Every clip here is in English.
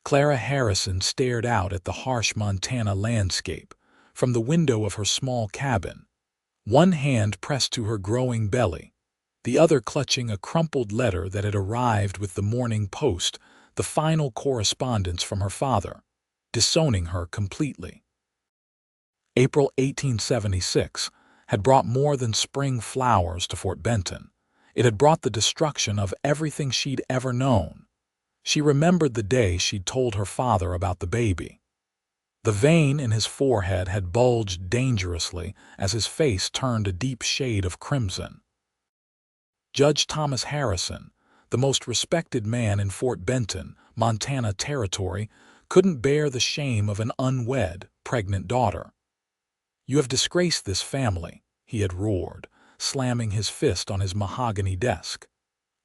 Clara Harrison stared out at the harsh Montana landscape from the window of her small cabin, one hand pressed to her growing belly, the other clutching a crumpled letter that had arrived with the morning post, the final correspondence from her father, disowning her completely. April 1876 had brought more than spring flowers to Fort Benton. It had brought the destruction of everything she'd ever known. She remembered the day she'd told her father about the baby. The vein in his forehead had bulged dangerously as his face turned a deep shade of crimson. Judge Thomas Harrison, the most respected man in Fort Benton, Montana Territory, couldn't bear the shame of an unwed, pregnant daughter. "You have disgraced this family," he had roared, slamming his fist on his mahogany desk.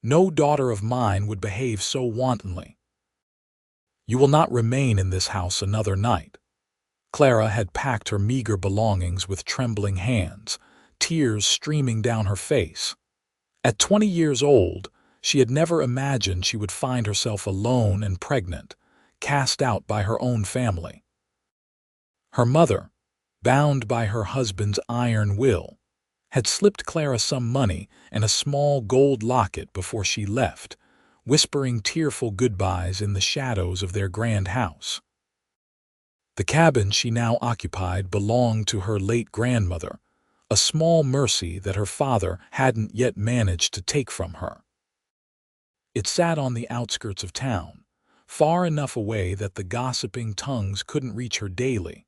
"No daughter of mine would behave so wantonly. You will not remain in this house another night." Clara had packed her meager belongings with trembling hands, tears streaming down her face. At 20 years old, she had never imagined she would find herself alone and pregnant, cast out by her own family. Her mother, bound by her husband's iron will, had slipped Clara some money and a small gold locket before she left, whispering tearful goodbyes in the shadows of their grand house. The cabin she now occupied belonged to her late grandmother, a small mercy that her father hadn't yet managed to take from her. It sat on the outskirts of town, far enough away that the gossiping tongues couldn't reach her daily,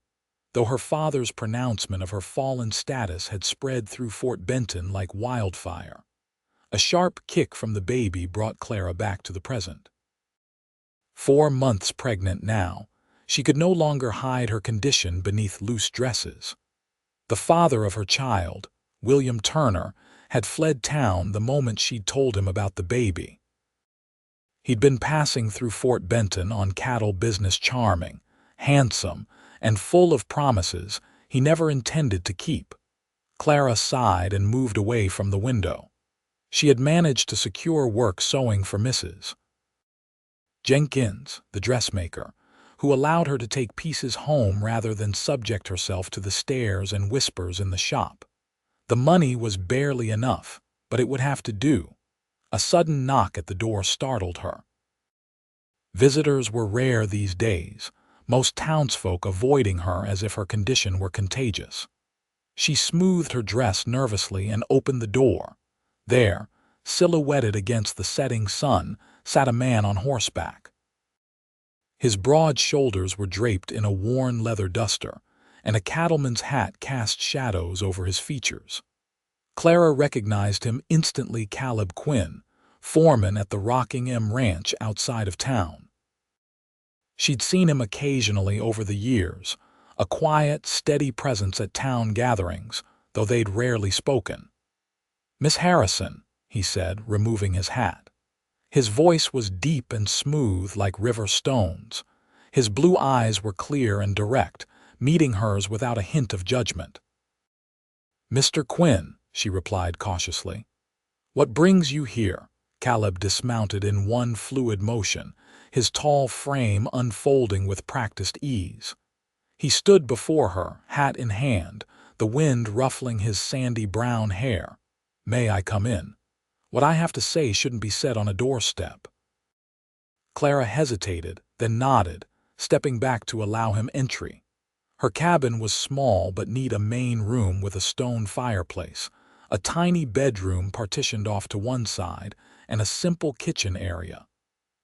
though her father's pronouncement of her fallen status had spread through Fort Benton like wildfire. A sharp kick from the baby brought Clara back to the present. 4 months pregnant now, she could no longer hide her condition beneath loose dresses. The father of her child, William Turner, had fled town the moment she'd told him about the baby. He'd been passing through Fort Benton on cattle business, charming, handsome, and full of promises he never intended to keep. Clara sighed and moved away from the window. She had managed to secure work sewing for Mrs. Jenkins, the dressmaker, who allowed her to take pieces home rather than subject herself to the stares and whispers in the shop. The money was barely enough, but it would have to do. A sudden knock at the door startled her. Visitors were rare these days, most townsfolk avoiding her as if her condition were contagious. She smoothed her dress nervously and opened the door. There, silhouetted against the setting sun, sat a man on horseback. His broad shoulders were draped in a worn leather duster, and a cattleman's hat cast shadows over his features. Clara recognized him instantly. Caleb Quinn, foreman at the Rockingham Ranch outside of town. She'd seen him occasionally over the years, a quiet, steady presence at town gatherings, though they'd rarely spoken. "Miss Harrison," he said, removing his hat. His voice was deep and smooth like river stones. His blue eyes were clear and direct, meeting hers without a hint of judgment. "Mr. Quinn," she replied cautiously. "What brings you here?" Caleb dismounted in one fluid motion, his tall frame unfolding with practiced ease. He stood before her, hat in hand, the wind ruffling his sandy brown hair. "May I come in? What I have to say shouldn't be said on a doorstep." Clara hesitated, then nodded, stepping back to allow him entry. Her cabin was small but neat, a main room with a stone fireplace, a tiny bedroom partitioned off to one side, and a simple kitchen area.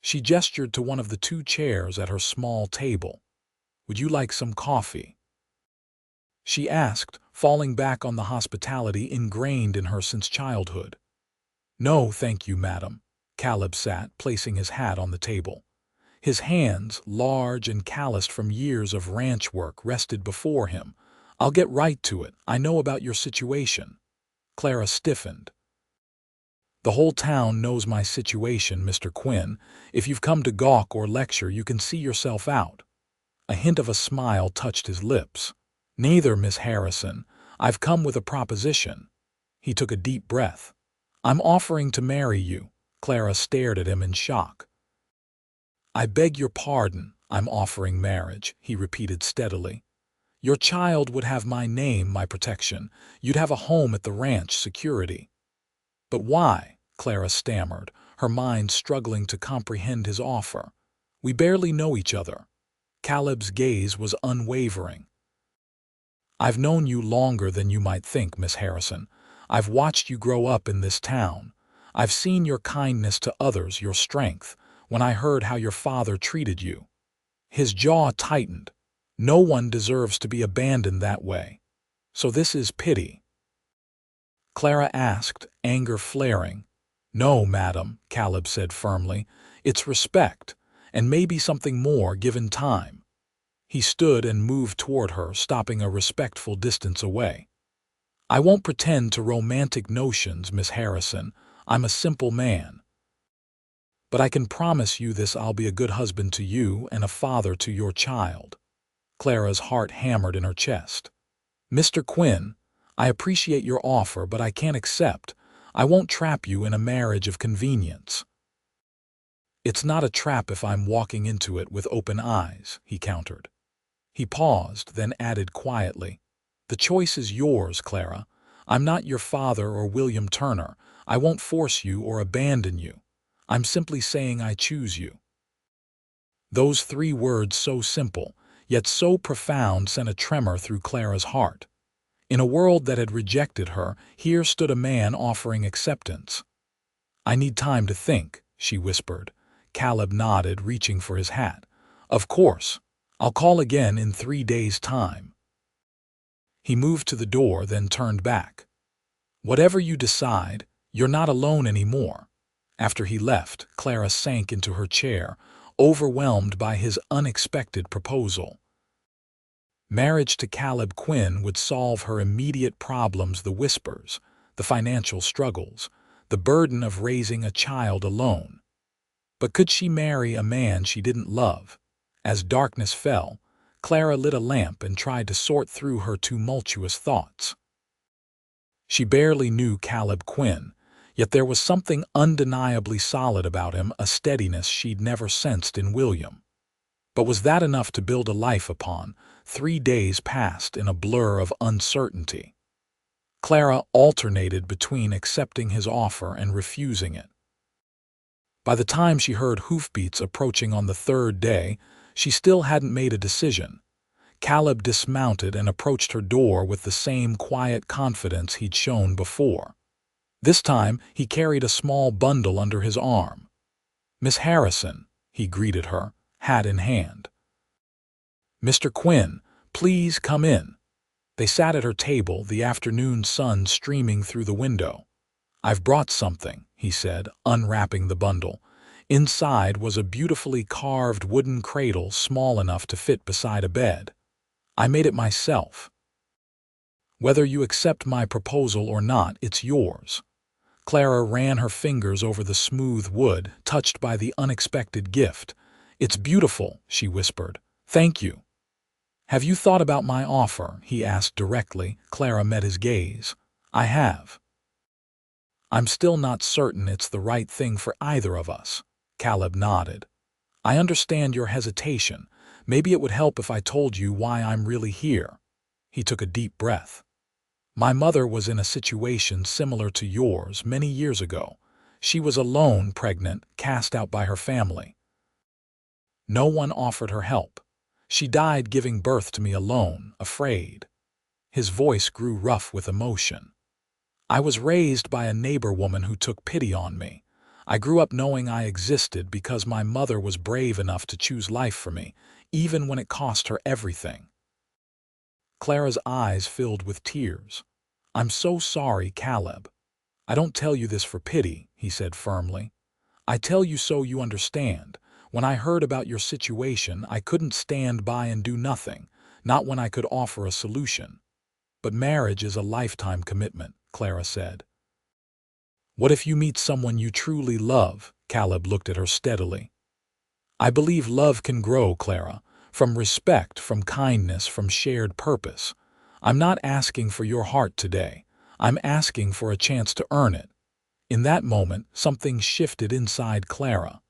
She gestured to one of the 2 chairs at her small table. "Would you like some coffee?" she asked, falling back on the hospitality ingrained in her since childhood. "No, thank you, madam." Caleb sat, placing his hat on the table. His hands, large and calloused from years of ranch work, rested before him. "I'll get right to it. I know about your situation." Clara stiffened. "The whole town knows my situation, Mr. Quinn. If you've come to gawk or lecture, you can see yourself out." A hint of a smile touched his lips. "Neither, Miss Harrison. I've come with a proposition." He took a deep breath. "I'm offering to marry you." Clara stared at him in shock. "I beg your pardon. I'm offering marriage," he repeated steadily. "Your child would have my name, my protection. You'd have a home at the ranch, security." "But why?" Clara stammered, her mind struggling to comprehend his offer. "We barely know each other." Caleb's gaze was unwavering. "I've known you longer than you might think, Miss Harrison. I've watched you grow up in this town. I've seen your kindness to others, your strength, when I heard how your father treated you." His jaw tightened. No one deserves to be abandoned that way. "So this is pity?" Clara asked, anger flaring. "No, madam," Caleb said firmly. "It's respect, and maybe something more given time." He stood and moved toward her, stopping a respectful distance away. "I won't pretend to romantic notions, Miss Harrison. I'm a simple man. But I can promise you this: I'll be a good husband to you and a father to your child." Clara's heart hammered in her chest. "Mr. Quinn, I appreciate your offer, but I can't accept. I won't trap you in a marriage of convenience." "It's not a trap if I'm walking into it with open eyes," he countered. He paused, then added quietly, "The choice is yours, Clara. I'm not your father or William Turner. I won't force you or abandon you. I'm simply saying I choose you." Those 3 words, so simple, yet so profound, sent a tremor through Clara's heart. In a world that had rejected her, here stood a man offering acceptance. "I need time to think," she whispered. Caleb nodded, reaching for his hat. "Of course. I'll call again in 3 days' time." He moved to the door, then turned back. "Whatever you decide, you're not alone anymore." After he left, Clara sank into her chair, overwhelmed by his unexpected proposal. Marriage to Caleb Quinn would solve her immediate problems: the whispers, the financial struggles, the burden of raising a child alone. But could she marry a man she didn't love? As darkness fell, Clara lit a lamp and tried to sort through her tumultuous thoughts. She barely knew Caleb Quinn, yet there was something undeniably solid about him, a steadiness she'd never sensed in William. But was that enough to build a life upon? 3 days passed in a blur of uncertainty. Clara alternated between accepting his offer and refusing it. By the time she heard hoofbeats approaching on the 3rd day, she still hadn't made a decision. Caleb dismounted and approached her door with the same quiet confidence he'd shown before. This time, he carried a small bundle under his arm. "Miss Harrison," he greeted her, hat in hand. "Mr. Quinn, please come in." They sat at her table, the afternoon sun streaming through the window. "I've brought something," he said, unwrapping the bundle. Inside was a beautifully carved wooden cradle small enough to fit beside a bed. "I made it myself. Whether you accept my proposal or not, it's yours." Clara ran her fingers over the smooth wood, touched by the unexpected gift. "It's beautiful," she whispered. "Thank you." "Have you thought about my offer?" he asked directly. Clara met his gaze. "I have. I'm still not certain it's the right thing for either of us." Caleb nodded. "I understand your hesitation. Maybe it would help if I told you why I'm really here." He took a deep breath. "My mother was in a situation similar to yours many years ago. She was alone, pregnant, cast out by her family. No one offered her help. She died giving birth to me alone, afraid." His voice grew rough with emotion. "I was raised by a neighbor woman who took pity on me. I grew up knowing I existed because my mother was brave enough to choose life for me, even when it cost her everything." Clara's eyes filled with tears. "I'm so sorry, Caleb. I don't tell you this for pity," he said firmly. "I tell you so you understand. When I heard about your situation, I couldn't stand by and do nothing, not when I could offer a solution." "But marriage is a lifetime commitment," Clara said. "What if you meet someone you truly love?" Caleb looked at her steadily. "I believe love can grow, Clara, from respect, from kindness, from shared purpose. I'm not asking for your heart today. I'm asking for a chance to earn it." In that moment, something shifted inside Clara.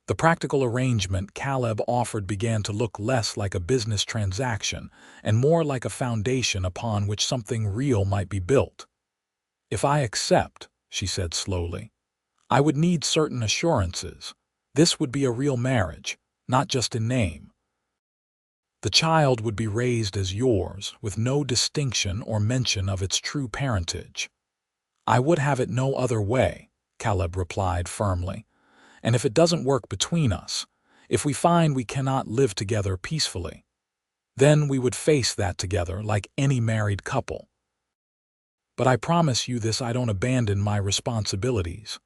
The practical arrangement Caleb offered began to look less like a business transaction and more like a foundation upon which something real might be built. "If I accept," she said slowly, "I would need certain assurances. This would be a real marriage, not just in name. The child would be raised as yours, with no distinction or mention of its true parentage." "I would have it no other way," Caleb replied firmly. "And if it doesn't work between us, if we find we cannot live together peacefully, then we would face that together like any married couple. But I promise you this: I don't abandon my responsibilities.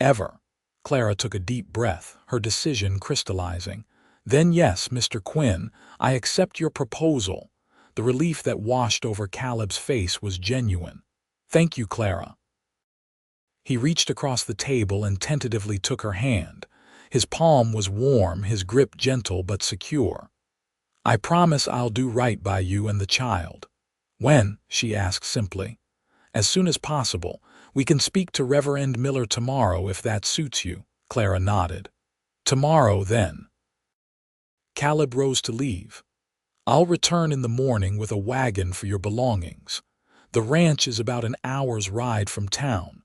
Ever." Clara took a deep breath, her decision crystallizing. "Then yes, Mr. Quinn, I accept your proposal." The relief that washed over Caleb's face was genuine. "Thank you, Clara." He reached across the table and tentatively took her hand. His palm was warm, his grip gentle but secure. "I promise I'll do right by you and the child." "When?" she asked simply. "As soon as possible. We can speak to Reverend Miller tomorrow if that suits you." Clara nodded. "Tomorrow, then." Caleb rose to leave. "I'll return in the morning with a wagon for your belongings. The ranch is about an hour's ride from town."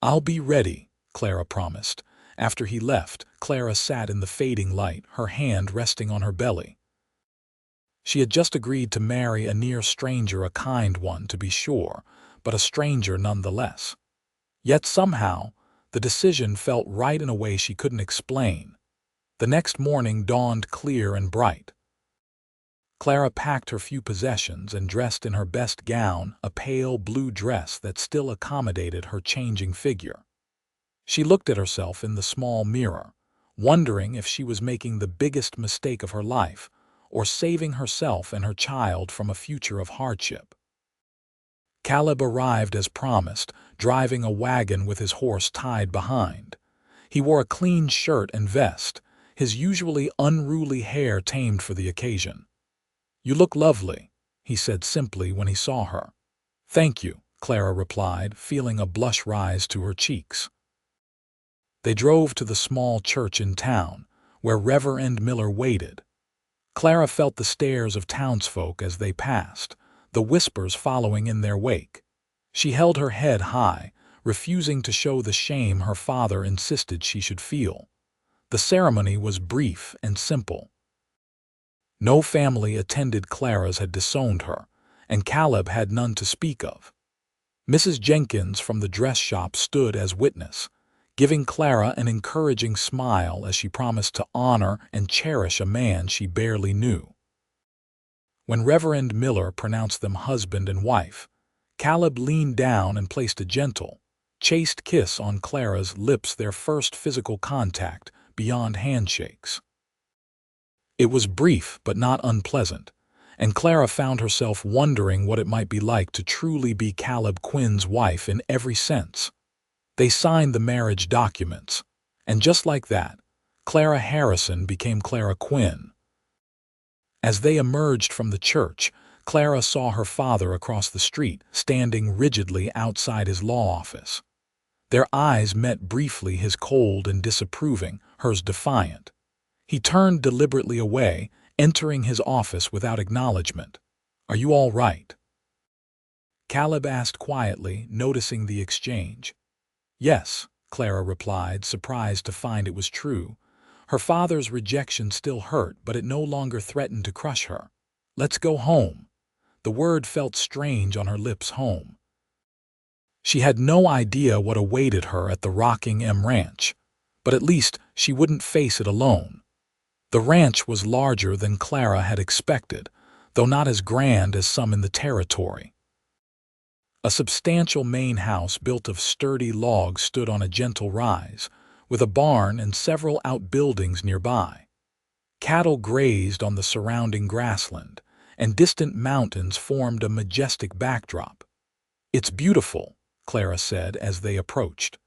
"I'll be ready," Clara promised. After he left, Clara sat in the fading light, her hand resting on her belly. She had just agreed to marry a near stranger, a kind one, to be sure, but a stranger nonetheless. Yet somehow, the decision felt right in a way she couldn't explain. The next morning dawned clear and bright. Clara packed her few possessions and dressed in her best gown, a pale blue dress that still accommodated her changing figure. She looked at herself in the small mirror, wondering if she was making the biggest mistake of her life, or saving herself and her child from a future of hardship. Caleb arrived as promised, driving a wagon with his horse tied behind. He wore a clean shirt and vest, his usually unruly hair tamed for the occasion. "You look lovely," he said simply when he saw her. "Thank you," Clara replied, feeling a blush rise to her cheeks. They drove to the small church in town, where Reverend Miller waited. Clara felt the stares of townsfolk as they passed, the whispers following in their wake. She held her head high, refusing to show the shame her father insisted she should feel. The ceremony was brief and simple. No family attended. Clara's had disowned her, and Caleb had none to speak of. Mrs. Jenkins from the dress shop stood as witness, giving Clara an encouraging smile as she promised to honor and cherish a man she barely knew. When Reverend Miller pronounced them husband and wife, Caleb leaned down and placed a gentle, chaste kiss on Clara's lips, their first physical contact beyond handshakes. It was brief but not unpleasant, and Clara found herself wondering what it might be like to truly be Caleb Quinn's wife in every sense. They signed the marriage documents, and just like that, Clara Harrison became Clara Quinn. As they emerged from the church, Clara saw her father across the street, standing rigidly outside his law office. Their eyes met briefly, his cold and disapproving, hers defiant. He turned deliberately away, entering his office without acknowledgement. "Are you all right?" Caleb asked quietly, noticing the exchange. "Yes," Clara replied, surprised to find it was true. Her father's rejection still hurt, but it no longer threatened to crush her. "Let's go home." The word felt strange on her lips. Home. She had no idea what awaited her at the Rockingham Ranch, but at least she wouldn't face it alone. The ranch was larger than Clara had expected, though not as grand as some in the territory. A substantial main house built of sturdy logs stood on a gentle rise, with a barn and several outbuildings nearby. Cattle grazed on the surrounding grassland, and distant mountains formed a majestic backdrop. "It's beautiful," Clara said as they approached.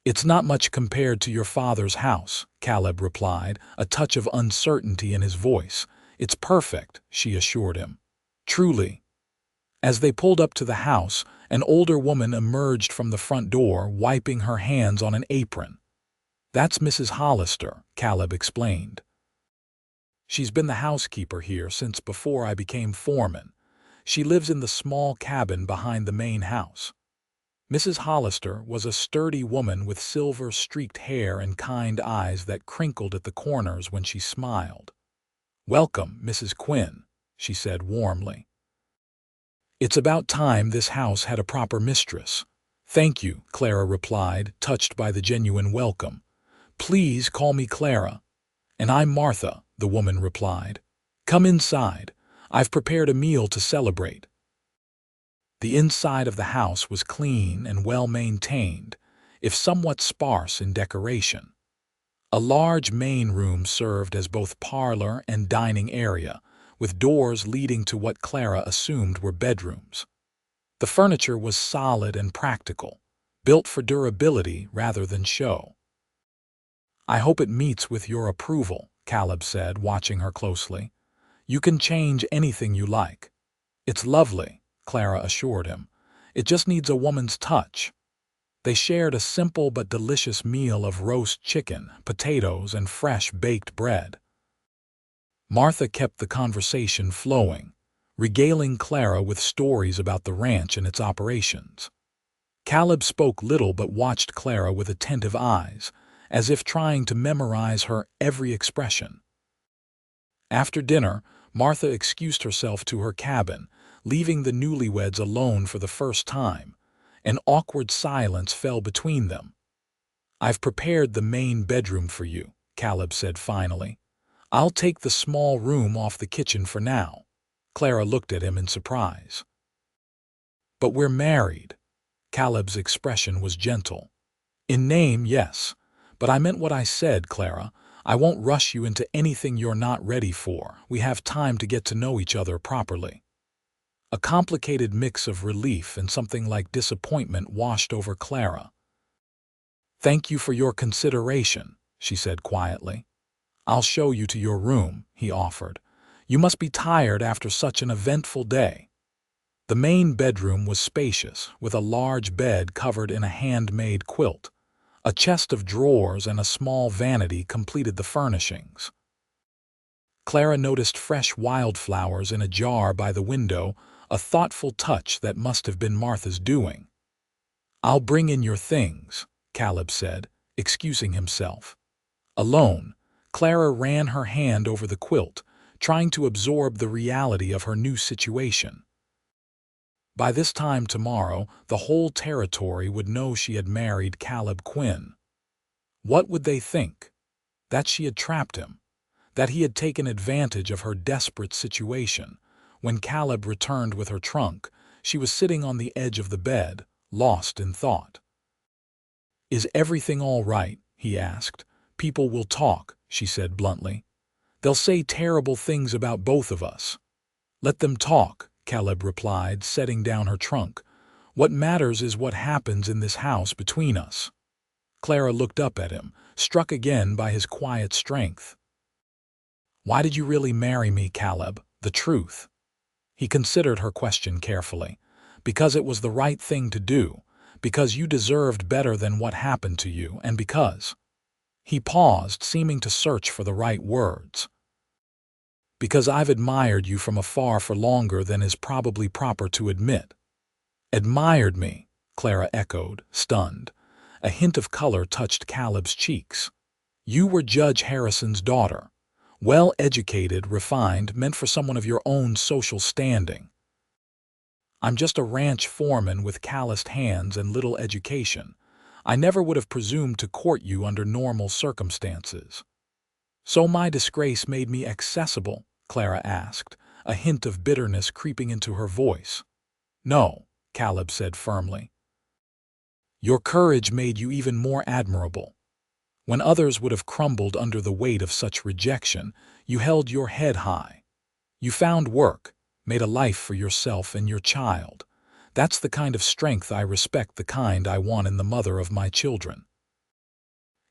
"It's not much compared to your father's house," Caleb replied, a touch of uncertainty in his voice. "It's perfect," she assured him. "Truly." As they pulled up to the house, an older woman emerged from the front door, wiping her hands on an apron. That's Mrs. Hollister, Caleb explained. She's been the housekeeper here since before I became foreman. She lives in the small cabin behind the main house. Mrs. Hollister was a sturdy woman with silver-streaked hair and kind eyes that crinkled at the corners when she smiled. "Welcome, Mrs. Quinn," she said warmly. "It's about time this house had a proper mistress." "Thank you," Clara replied, touched by the genuine welcome. "Please call me Clara." "And I'm Martha," the woman replied. "Come inside. I've prepared a meal to celebrate." The inside of the house was clean and well-maintained, if somewhat sparse in decoration. A large main room served as both parlor and dining area, with doors leading to what Clara assumed were bedrooms. The furniture was solid and practical, built for durability rather than show. "I hope it meets with your approval," Caleb said, watching her closely. "You can change anything you like." "It's lovely," Clara assured him. "It just needs a woman's touch." They shared a simple but delicious meal of roast chicken, potatoes, and fresh baked bread. Martha kept the conversation flowing, regaling Clara with stories about the ranch and its operations. Caleb spoke little but watched Clara with attentive eyes, as if trying to memorize her every expression. After dinner, Martha excused herself to her cabin, leaving the newlyweds alone for the first time. An awkward silence fell between them. "I've prepared the main bedroom for you," Caleb said finally. "I'll take the small room off the kitchen for now." Clara looked at him in surprise. "But we're married." Caleb's expression was gentle. "In name, yes. But I meant what I said, Clara. I won't rush you into anything you're not ready for. We have time to get to know each other properly." A complicated mix of relief and something like disappointment washed over Clara. "Thank you for your consideration," she said quietly. "I'll show you to your room," he offered. "You must be tired after such an eventful day." The main bedroom was spacious, with a large bed covered in a handmade quilt. A chest of drawers and a small vanity completed the furnishings. Clara noticed fresh wildflowers in a jar by the window, a thoughtful touch that must have been Martha's doing. "I'll bring in your things," Caleb said, excusing himself. Alone, Clara ran her hand over the quilt, trying to absorb the reality of her new situation. By this time tomorrow, the whole territory would know she had married Caleb Quinn. What would they think? That she had trapped him, that he had taken advantage of her desperate situation. When Caleb returned with her trunk, she was sitting on the edge of the bed, lost in thought. "Is everything all right?" he asked. "People will talk," she said bluntly. "They'll say terrible things about both of us." "Let them talk," Caleb replied, setting down her trunk. "What matters is what happens in this house between us." Clara looked up at him, struck again by his quiet strength. "Why did you really marry me, Caleb? The truth." He considered her question carefully. "Because it was the right thing to do, because you deserved better than what happened to you, and because—" He paused, seeming to search for the right words. "Because I've admired you from afar for longer than is probably proper to admit." "Admired me?" Clara echoed, stunned. A hint of color touched Caleb's cheeks. "You were Judge Harrison's daughter. Well-educated, refined, meant for someone of your own social standing. I'm just a ranch foreman with calloused hands and little education. I never would have presumed to court you under normal circumstances." "So my disgrace made me accessible?" Clara asked, a hint of bitterness creeping into her voice. "No," Caleb said firmly. "Your courage made you even more admirable. When others would have crumbled under the weight of such rejection, you held your head high. You found work, made a life for yourself and your child. That's the kind of strength I respect, the kind I want in the mother of my children."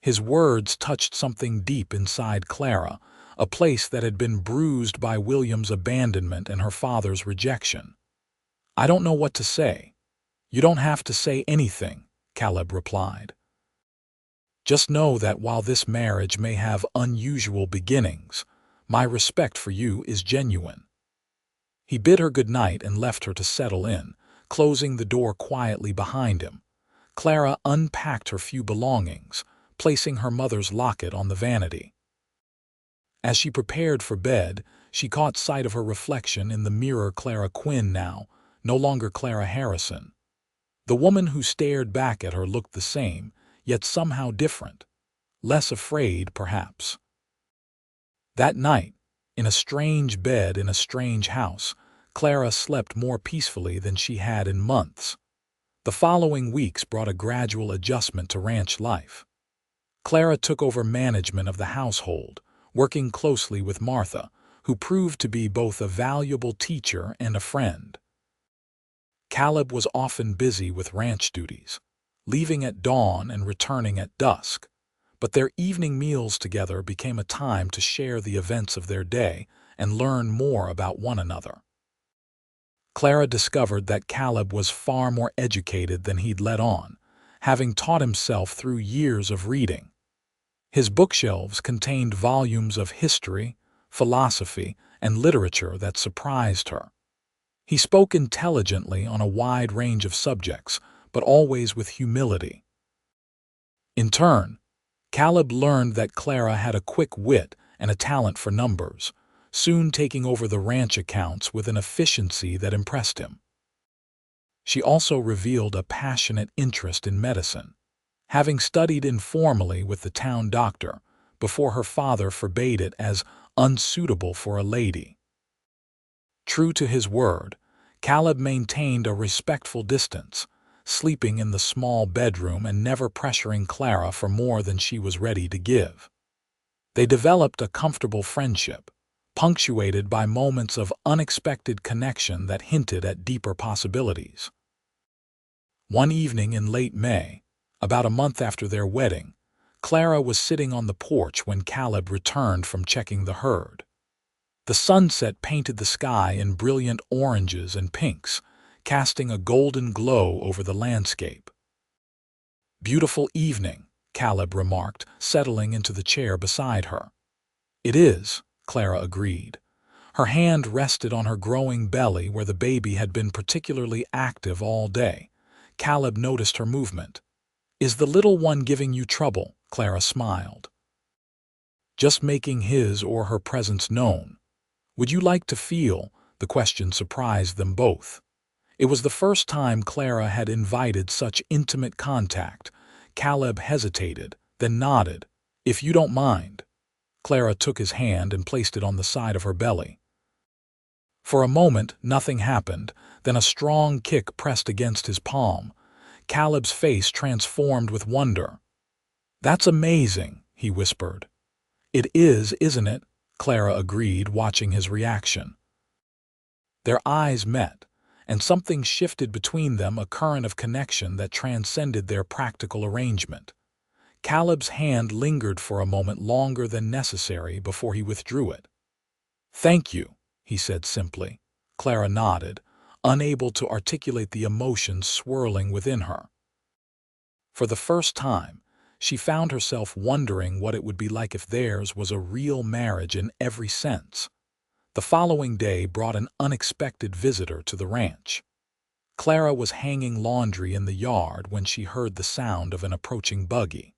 His words touched something deep inside Clara, a place that had been bruised by William's abandonment and her father's rejection. "I don't know what to say." "You don't have to say anything," Caleb replied. Just know that while this marriage may have unusual beginnings, my respect for you is genuine." He bid her good night and left her to settle in, closing the door quietly behind him. Clara unpacked her few belongings, placing her mother's locket on the vanity. As she prepared for bed, she caught sight of her reflection in the mirror. Clara Quinn now, no longer Clara Harrison. The woman who stared back at her looked the same, yet somehow different. Less afraid, perhaps. That night, in a strange bed in a strange house, Clara slept more peacefully than she had in months. The following weeks brought a gradual adjustment to ranch life. Clara took over management of the household, working closely with Martha, who proved to be both a valuable teacher and a friend. Caleb was often busy with ranch duties, leaving at dawn and returning at dusk, but their evening meals together became a time to share the events of their day and learn more about one another. Clara discovered that Caleb was far more educated than he'd let on, having taught himself through years of reading. His bookshelves contained volumes of history, philosophy, and literature that surprised her. He spoke intelligently on a wide range of subjects, but always with humility. In turn, Caleb learned that Clara had a quick wit and a talent for numbers, soon taking over the ranch accounts with an efficiency that impressed him. She also revealed a passionate interest in medicine, having studied informally with the town doctor before her father forbade it as unsuitable for a lady. True to his word, Caleb maintained a respectful distance, sleeping in the small bedroom and never pressuring Clara for more than she was ready to give. They developed a comfortable friendship, punctuated by moments of unexpected connection that hinted at deeper possibilities. One evening in late May, about a month after their wedding, Clara was sitting on the porch when Caleb returned from checking the herd. The sunset painted the sky in brilliant oranges and pinks, casting a golden glow over the landscape. "Beautiful evening," Caleb remarked, settling into the chair beside her. "It is," Clara agreed. Her hand rested on her growing belly where the baby had been particularly active all day. Caleb noticed her movement. "Is the little one giving you trouble?" Clara smiled. "Just making his or her presence known. Would you like to feel?" The question surprised them both. It was the first time Clara had invited such intimate contact. Caleb hesitated, then nodded. "If you don't mind." Clara took his hand and placed it on the side of her belly. For a moment, nothing happened, then a strong kick pressed against his palm. Caleb's face transformed with wonder. "That's amazing," he whispered. "It is, isn't it?" Clara agreed, watching his reaction. Their eyes met, and something shifted between them, a current of connection that transcended their practical arrangement. Caleb's hand lingered for a moment longer than necessary before he withdrew it. "Thank you," he said simply. Clara nodded, unable to articulate the emotions swirling within her. For the first time, she found herself wondering what it would be like if theirs was a real marriage in every sense. The following day brought an unexpected visitor to the ranch. Clara was hanging laundry in the yard when she heard the sound of an approaching buggy.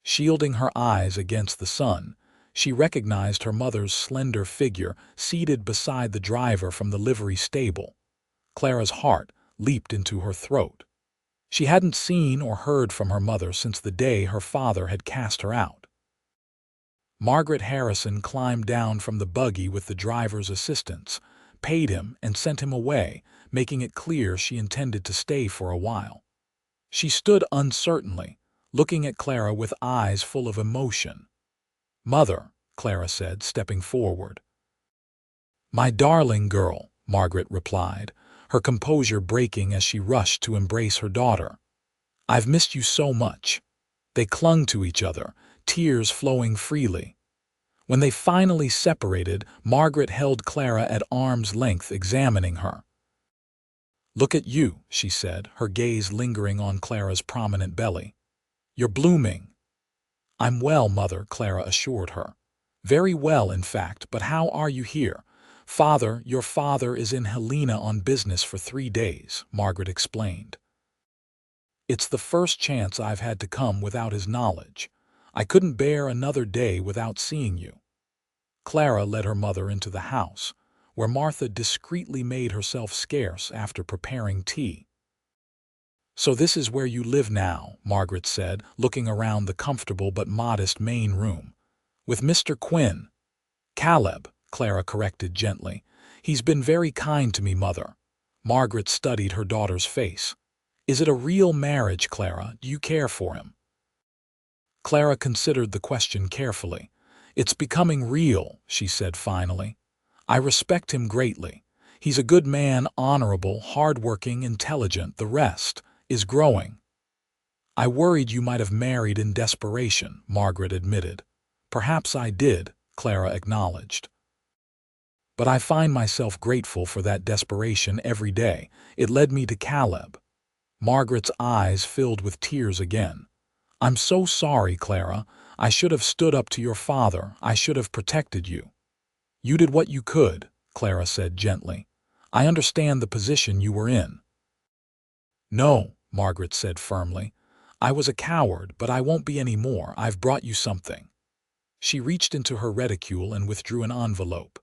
Shielding her eyes against the sun, she recognized her mother's slender figure seated beside the driver from the livery stable. Clara's heart leaped into her throat. She hadn't seen or heard from her mother since the day her father had cast her out. Margaret Harrison climbed down from the buggy with the driver's assistance, paid him, and sent him away, making it clear she intended to stay for a while. She stood uncertainly, looking at Clara with eyes full of emotion. "Mother," Clara said, stepping forward. "My darling girl," Margaret replied, her composure breaking as she rushed to embrace her daughter. "I've missed you so much." They clung to each other, tears flowing freely. When they finally separated, Margaret held Clara at arm's length, examining her. "Look at you," she said, her gaze lingering on Clara's prominent belly. You're blooming." "I'm well, Mother," Clara assured her. "Very well, in fact, but how are you here?" "Father, your father is in Helena on business for 3 days," Margaret explained. "It's the first chance I've had to come without his knowledge. I couldn't bear another day without seeing you." Clara led her mother into the house, where Martha discreetly made herself scarce after preparing tea. "So this is where you live now," Margaret said, looking around the comfortable but modest main room. "With Mr. Quinn." "Caleb," Clara corrected gently. "He's been very kind to me, Mother." Margaret studied her daughter's face. "Is it a real marriage, Clara? Do you care for him?" Clara considered the question carefully. "It's becoming real," she said finally. "I respect him greatly. He's a good man, honorable, hard-working, intelligent. The rest is growing." "I worried you might have married in desperation," Margaret admitted. "Perhaps I did," Clara acknowledged. "But I find myself grateful for that desperation every day. It led me to Caleb." Margaret's eyes filled with tears again. "I'm so sorry, Clara. I should have stood up to your father. I should have protected you." "You did what you could," Clara said gently. "I understand the position you were in." "No," Margaret said firmly. "I was a coward, but I won't be any more. I've brought you something." She reached into her reticule and withdrew an envelope.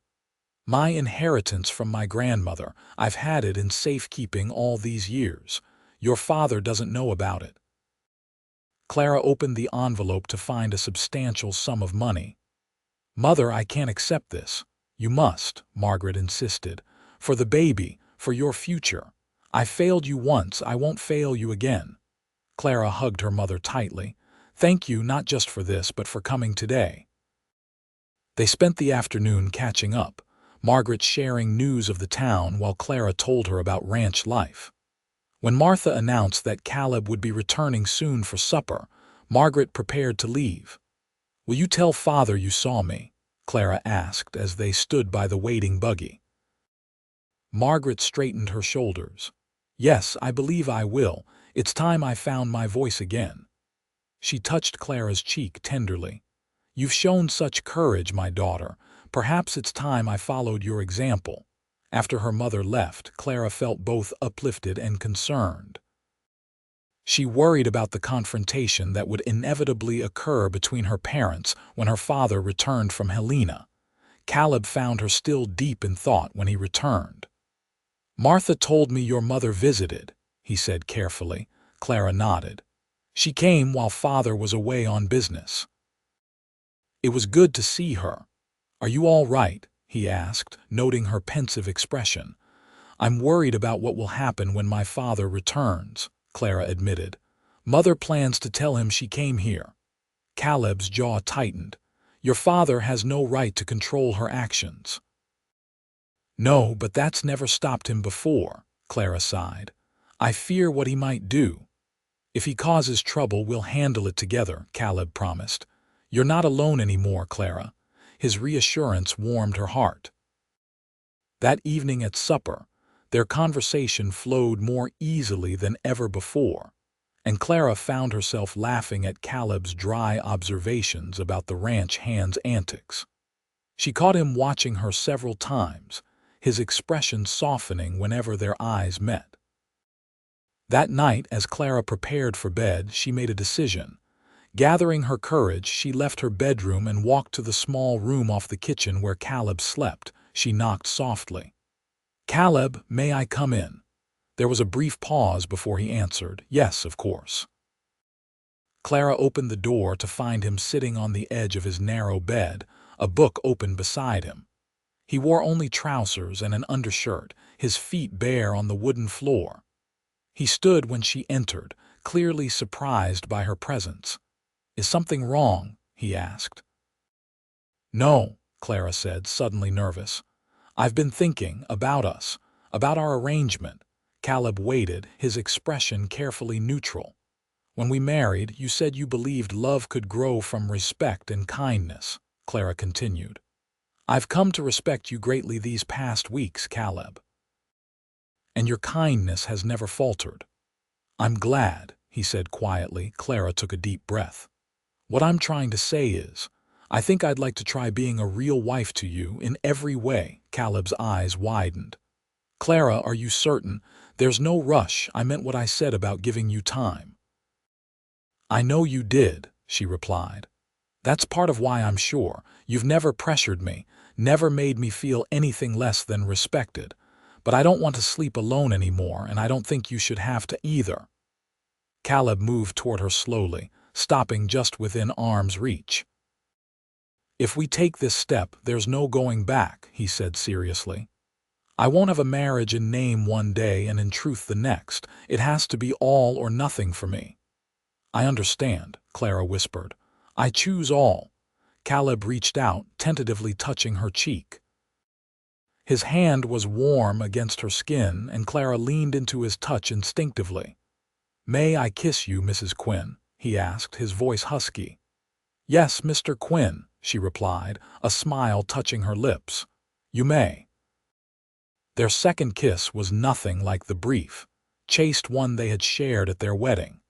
"My inheritance from my grandmother. I've had it in safekeeping all these years. Your father doesn't know about it." Clara opened the envelope to find a substantial sum of money. "Mother, I can't accept this." "You must," Margaret insisted. "For the baby, for your future. I failed you once, I won't fail you again." Clara hugged her mother tightly. "Thank you not just for this, but for coming today." They spent the afternoon catching up, Margaret sharing news of the town while Clara told her about ranch life. When Martha announced that Caleb would be returning soon for supper, Margaret prepared to leave. "Will you tell Father you saw me?" Clara asked as they stood by the waiting buggy. Margaret straightened her shoulders. "Yes, I believe I will. It's time I found my voice again." She touched Clara's cheek tenderly. "You've shown such courage, my daughter. Perhaps it's time I followed your example." After her mother left, Clara felt both uplifted and concerned. She worried about the confrontation that would inevitably occur between her parents when her father returned from Helena. Caleb found her still deep in thought when he returned. "Martha told me your mother visited," he said carefully. Clara nodded. "She came while Father was away on business." "It was good to see her. Are you all right?" he asked, noting her pensive expression. "I'm worried about what will happen when my father returns," Clara admitted. "Mother plans to tell him she came here." Caleb's jaw tightened. "Your father has no right to control her actions." "No, but that's never stopped him before," Clara sighed. "I fear what he might do." "If he causes trouble, we'll handle it together," Caleb promised. "You're not alone anymore, Clara." His reassurance warmed her heart. That evening at supper, their conversation flowed more easily than ever before, and Clara found herself laughing at Caleb's dry observations about the ranch hand's antics. She caught him watching her several times, his expression softening whenever their eyes met. That night, as Clara prepared for bed, she made a decision. Gathering her courage, she left her bedroom and walked to the small room off the kitchen where Caleb slept. She knocked softly. "Caleb, may I come in?" There was a brief pause before he answered, "Yes, of course." Clara opened the door to find him sitting on the edge of his narrow bed, a book open beside him. He wore only trousers and an undershirt, his feet bare on the wooden floor. He stood when she entered, clearly surprised by her presence. "Is something wrong?" he asked. "No," Clara said, suddenly nervous. "I've been thinking about us, about our arrangement." Caleb waited, his expression carefully neutral. "When we married, you said you believed love could grow from respect and kindness," Clara continued. "I've come to respect you greatly these past weeks, Caleb. And your kindness has never faltered." "I'm glad," he said quietly. Clara took a deep breath. What I'm trying to say is, I think I'd like to try being a real wife to you in every way. Caleb's eyes widened. Clara, are you certain? There's no rush. I meant what I said about giving you time. I know you did, she replied. That's part of why I'm sure. You've never pressured me, never made me feel anything less than respected. But I don't want to sleep alone anymore, and I don't think you should have to either. Caleb moved toward her slowly, stopping just within arm's reach. If we take this step, there's no going back, he said seriously. I won't have a marriage in name one day and in truth the next. It has to be all or nothing for me. I understand, Clara whispered. I choose all. Caleb reached out, tentatively touching her cheek. His hand was warm against her skin, and Clara leaned into his touch instinctively. May I kiss you, Mrs. Quinn? He asked, his voice husky. Yes, Mr. Quinn, she replied, a smile touching her lips. You may. Their second kiss was nothing like the brief, chaste one they had shared at their wedding.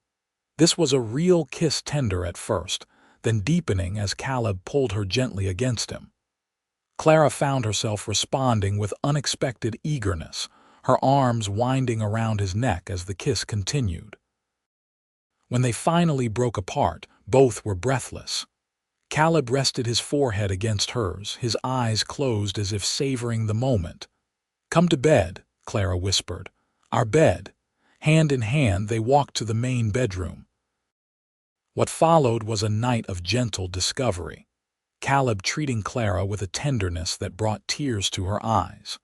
This was a real kiss, tender at first, then deepening as Caleb pulled her gently against him. Clara found herself responding with unexpected eagerness, her arms winding around his neck as the kiss continued. When they finally broke apart, both were breathless. Caleb rested his forehead against hers, his eyes closed as if savoring the moment. Come to bed, Clara whispered. Our bed. Hand in hand, they walked to the main bedroom. What followed was a night of gentle discovery, Caleb treating Clara with a tenderness that brought tears to her eyes.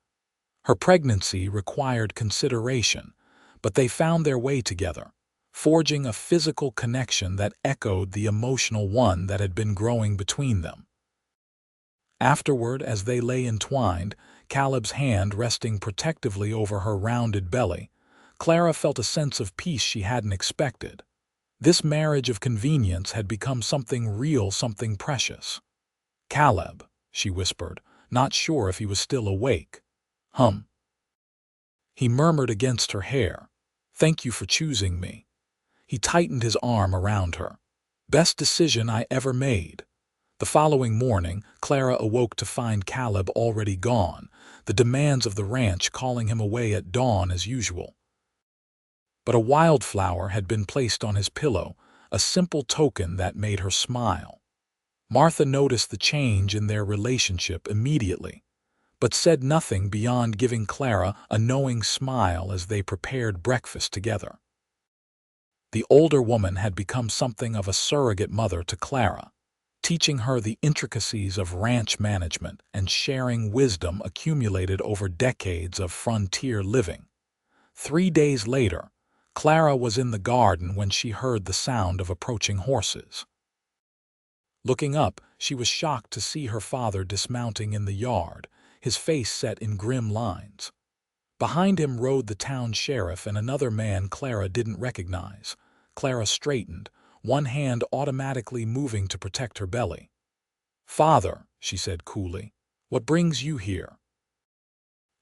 Her pregnancy required consideration, but they found their way together, forging a physical connection that echoed the emotional one that had been growing between them. Afterward, as they lay entwined, Caleb's hand resting protectively over her rounded belly, Clara felt a sense of peace she hadn't expected. This marriage of convenience had become something real, something precious. Caleb, she whispered, not sure if he was still awake. He murmured against her hair. Thank you for choosing me. He tightened his arm around her. Best decision I ever made. The following morning, Clara awoke to find Caleb already gone, the demands of the ranch calling him away at dawn as usual. But a wildflower had been placed on his pillow, a simple token that made her smile. Martha noticed the change in their relationship immediately, but said nothing beyond giving Clara a knowing smile as they prepared breakfast together. The older woman had become something of a surrogate mother to Clara, teaching her the intricacies of ranch management and sharing wisdom accumulated over decades of frontier living. 3 days later, Clara was in the garden when she heard the sound of approaching horses. Looking up, she was shocked to see her father dismounting in the yard, his face set in grim lines. Behind him rode the town sheriff and another man Clara didn't recognize. Clara straightened, one hand automatically moving to protect her belly. Father, she said coolly, what brings you here?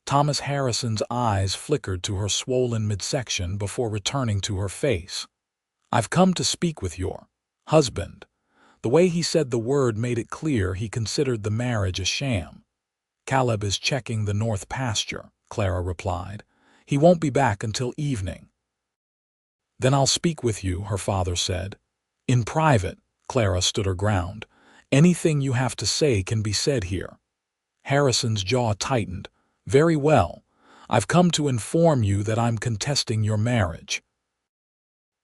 Thomas Harrison's eyes flickered to her swollen midsection before returning to her face. I've come to speak with your husband. The way he said the word made it clear he considered the marriage a sham. Caleb is checking the north pasture, Clara replied. He won't be back until evening. Then I'll speak with you, her father said. In private, Clara stood her ground. Anything you have to say can be said here. Harrison's jaw tightened. Very well. I've come to inform you that I'm contesting your marriage.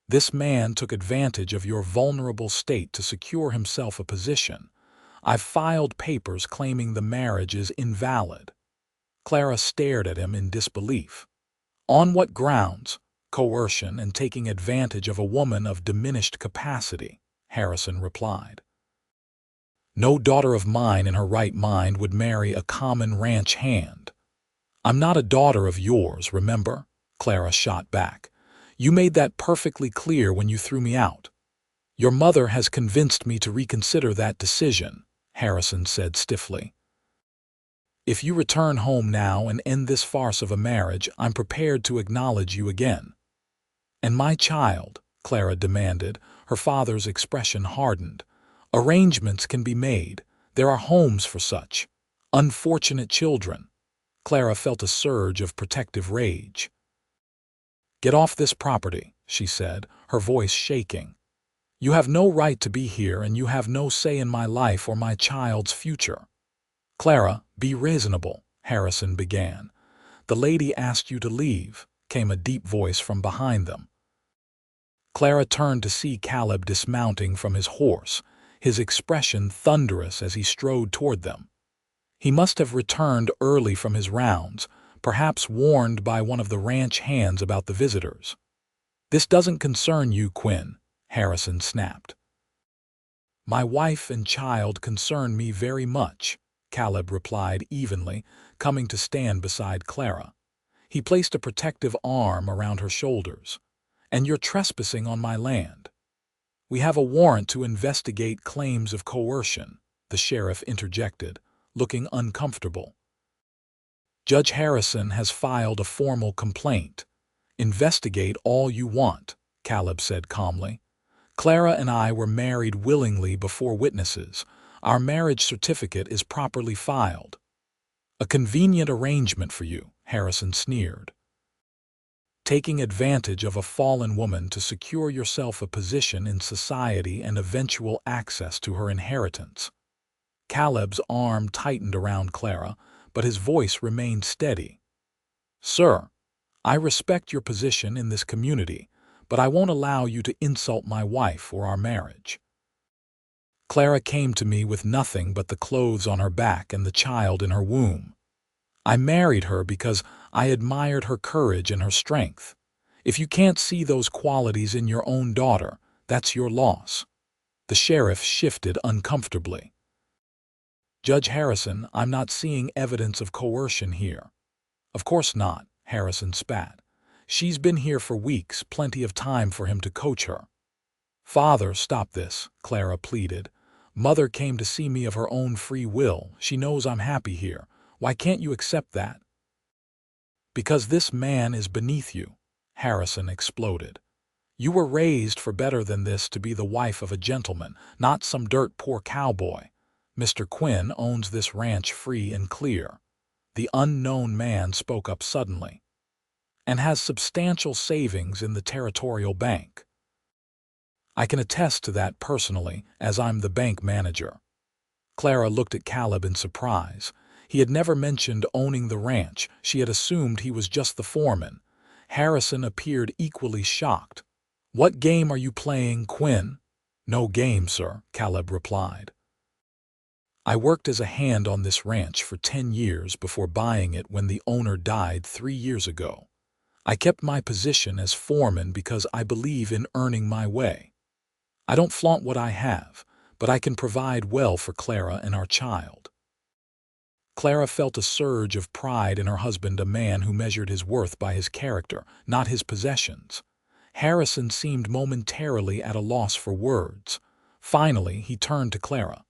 This man took advantage of your vulnerable state to secure himself a position. I've filed papers claiming the marriage is invalid. Clara stared at him in disbelief. On what grounds? Coercion and taking advantage of a woman of diminished capacity, Harrison replied. No daughter of mine in her right mind would marry a common ranch hand. I'm not a daughter of yours, remember? Clara shot back. You made that perfectly clear when you threw me out. Your mother has convinced me to reconsider that decision, Harrison said stiffly. If you return home now and end this farce of a marriage, I'm prepared to acknowledge you again. And my child, Clara demanded, her father's expression hardened. Arrangements can be made. There are homes for such unfortunate children. Clara felt a surge of protective rage. "Get off this property," she said, her voice shaking. "You have no right to be here and you have no say in my life or my child's future." "Clara, be reasonable," Harrison began. "The lady asked you to leave," came a deep voice from behind them. Clara turned to see Caleb dismounting from his horse, his expression thunderous as he strode toward them. He must have returned early from his rounds, perhaps warned by one of the ranch hands about the visitors. "This doesn't concern you, Quinn," Harrison snapped. "My wife and child concern me very much," Caleb replied evenly, coming to stand beside Clara. He placed a protective arm around her shoulders. "And you're trespassing on my land." "We have a warrant to investigate claims of coercion," the sheriff interjected, looking uncomfortable. "Judge Harrison has filed a formal complaint." "Investigate all you want," Caleb said calmly. "Clara and I were married willingly before witnesses. Our marriage certificate is properly filed." "A convenient arrangement for you," Harrison sneered. "Taking advantage of a fallen woman to secure yourself a position in society and eventual access to her inheritance." Caleb's arm tightened around Clara, but his voice remained steady. "Sir, I respect your position in this community, but I won't allow you to insult my wife or our marriage. Clara came to me with nothing but the clothes on her back and the child in her womb. I married her because I admired her courage and her strength. If you can't see those qualities in your own daughter, that's your loss." The sheriff shifted uncomfortably. "Judge Harrison, I'm not seeing evidence of coercion here." "Of course not," Harrison spat. "She's been here for weeks, plenty of time for him to coach her." "Father, stop this," Clara pleaded. "Mother came to see me of her own free will. She knows I'm happy here. Why can't you accept that?" "Because this man is beneath you," Harrison exploded. "You were raised for better than this, to be the wife of a gentleman, not some dirt poor cowboy. Mr. Quinn owns this ranch free and clear." The unknown man spoke up suddenly. "And has substantial savings in the territorial bank. I can attest to that personally, as I'm the bank manager." Clara looked at Caleb in surprise. He had never mentioned owning the ranch. She had assumed he was just the foreman. Harrison appeared equally shocked. "What game are you playing, Quinn?" "No game, sir," Caleb replied. "I worked as a hand on this ranch for 10 years before buying it when the owner died 3 years ago. I kept my position as foreman because I believe in earning my way. I don't flaunt what I have, but I can provide well for Clara and our child." Clara felt a surge of pride in her husband, a man who measured his worth by his character, not his possessions. Harrison seemed momentarily at a loss for words. Finally, he turned to Clara.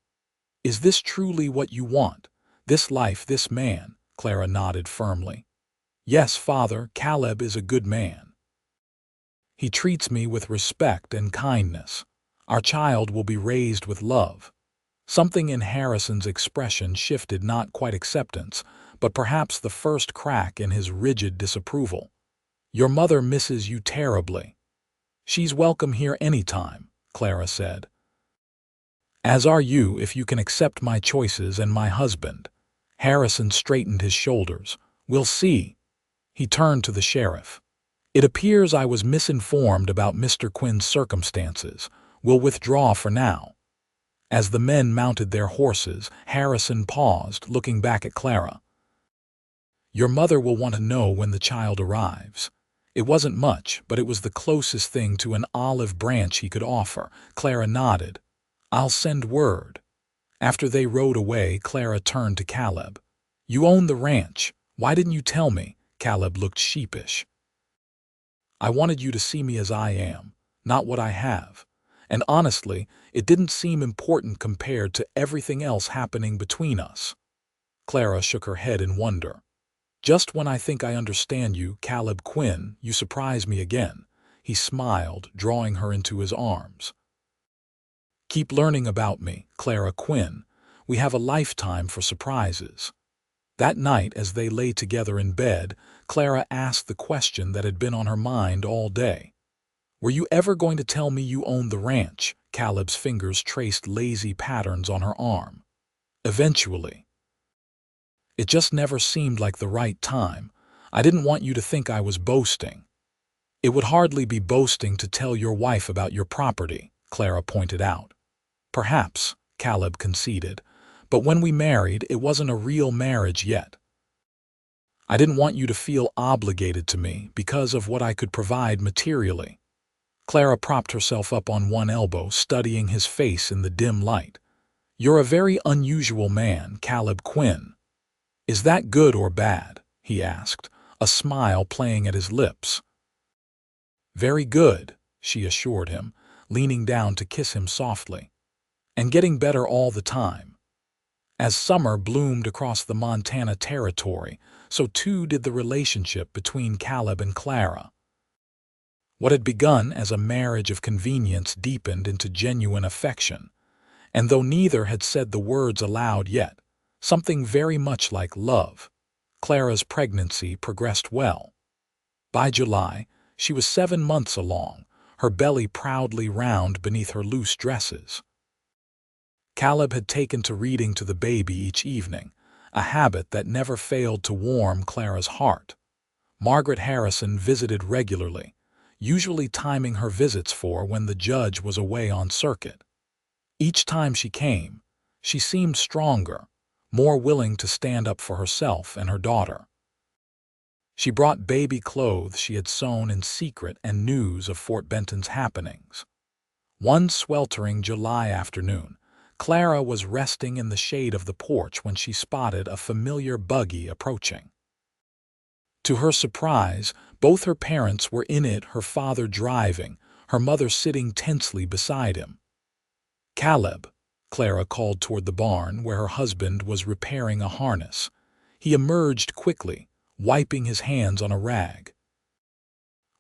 "Is this truly what you want? This life, this man?" Clara nodded firmly. "Yes, father, Caleb is a good man. He treats me with respect and kindness. Our child will be raised with love." Something in Harrison's expression shifted, not quite acceptance, but perhaps the first crack in his rigid disapproval. "Your mother misses you terribly." "She's welcome here anytime," Clara said. "As are you if you can accept my choices and my husband." Harrison straightened his shoulders. "We'll see." He turned to the sheriff. "It appears I was misinformed about Mr. Quinn's circumstances. We'll withdraw for now." As the men mounted their horses, Harrison paused, looking back at Clara. "Your mother will want to know when the child arrives." It wasn't much, but it was the closest thing to an olive branch he could offer. Clara nodded. "I'll send word." After they rode away, Clara turned to Caleb. "You own the ranch. Why didn't you tell me?" Caleb looked sheepish. "I wanted you to see me as I am, not what I have. And honestly, it didn't seem important compared to everything else happening between us." Clara shook her head in wonder. "Just when I think I understand you, Caleb Quinn, you surprise me again. He smiled, drawing her into his arms. "Keep learning about me, Clara Quinn. We have a lifetime for surprises." That night, as they lay together in bed, Clara asked the question that had been on her mind all day. "Were you ever going to tell me you owned the ranch?" Caleb's fingers traced lazy patterns on her arm. "Eventually. It just never seemed like the right time. I didn't want you to think I was boasting." "It would hardly be boasting to tell your wife about your property," Clara pointed out. "Perhaps," Caleb conceded, "but when we married, it wasn't a real marriage yet. I didn't want you to feel obligated to me because of what I could provide materially." Clara propped herself up on one elbow, studying his face in the dim light. "You're a very unusual man, Caleb Quinn." "Is that good or bad?" he asked, a smile playing at his lips. "Very good," she assured him, leaning down to kiss him softly. "And getting better all the time." As summer bloomed across the Montana territory, so too did the relationship between Caleb and Clara. What had begun as a marriage of convenience deepened into genuine affection, and though neither had said the words aloud yet, something very much like love. Clara's pregnancy progressed well. By July, she was 7 months along, her belly proudly round beneath her loose dresses. Caleb had taken to reading to the baby each evening, a habit that never failed to warm Clara's heart. Margaret Harrison visited regularly, usually timing her visits for when the judge was away on circuit. Each time she came, she seemed stronger, more willing to stand up for herself and her daughter. She brought baby clothes she had sewn in secret and news of Fort Benton's happenings. One sweltering July afternoon, Clara was resting in the shade of the porch when she spotted a familiar buggy approaching. To her surprise, both her parents were in it, her father driving, her mother sitting tensely beside him. "Caleb," Clara called toward the barn where her husband was repairing a harness. He emerged quickly, wiping his hands on a rag.